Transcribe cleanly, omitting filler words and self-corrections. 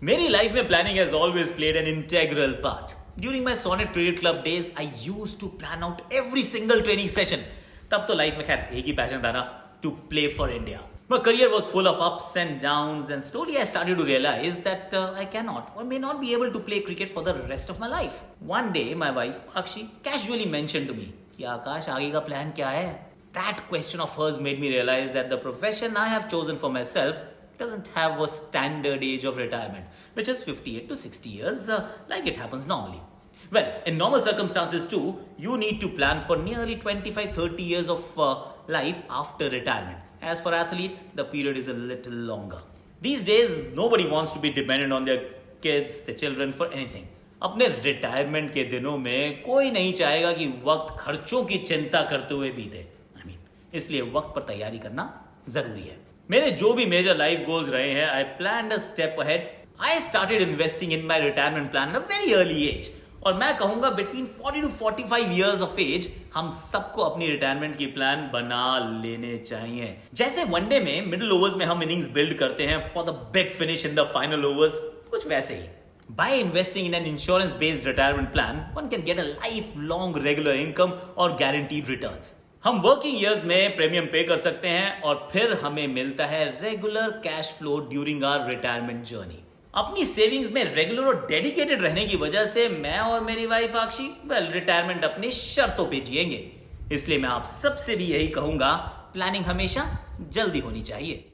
मेरी लाइफ में planning has always played an integral part. During my Sonnet cricket club days I used to plan out every single training session. तब तो life में खैर एक ही passion था ना, to play for India. My career was full of ups and downs, and slowly I started to realize that I cannot or may not be able to play cricket for the rest of my life. One day, my wife Akshi casually mentioned to me, "कि आकाश आगे का plan क्या है?" That question of hers made me realize that the profession I have chosen for myself doesn't have a standard age of retirement, which is 58 to 60 years, like it happens normally. Well, in normal circumstances too, you need to plan for nearly 25-30 years of life after retirement. As for athletes, the period is a little longer. These days, nobody wants to be dependent on their kids, their children for anything. अपने retirement के दिनों में कोई नहीं चाहेगा कि वक्त खर्चों की चिंता करते हुए बीते. इसलिए वक्त पर तैयारी करना जरूरी है. मेरे जो भी मेजर लाइफ गोल्स रहे हैं, I planned a step ahead. I started investing in my retirement plan at a very early age. और मैं कहूंगा between 40 to 45 years of age हम सबको अपनी रिटायरमेंट की प्लान बना लेने चाहिए. जैसे वनडे में मिडिल ओवर्स में हम इनिंग्स बिल्ड करते हैं for the big finish in the final overs, कुछ वैसे ही. By investing in an insurance-based retirement plan, one can get a lifelong regular income और guaranteed returns. हम वर्किंग ईयर्स में प्रीमियम पे कर सकते हैं और फिर हमें मिलता है regular cash flow during our retirement journey. अपनी सेविंग्स में रेगुलर और डेडिकेटेड रहने की वजह से मैं और मेरी वाइफ आक्षी रिटायरमेंट अपनी शर्तों पे जिएंगे. इसलिए मैं आप सबसे भी यही कहूंगा, प्लानिंग हमेशा जल्दी होनी चाहिए.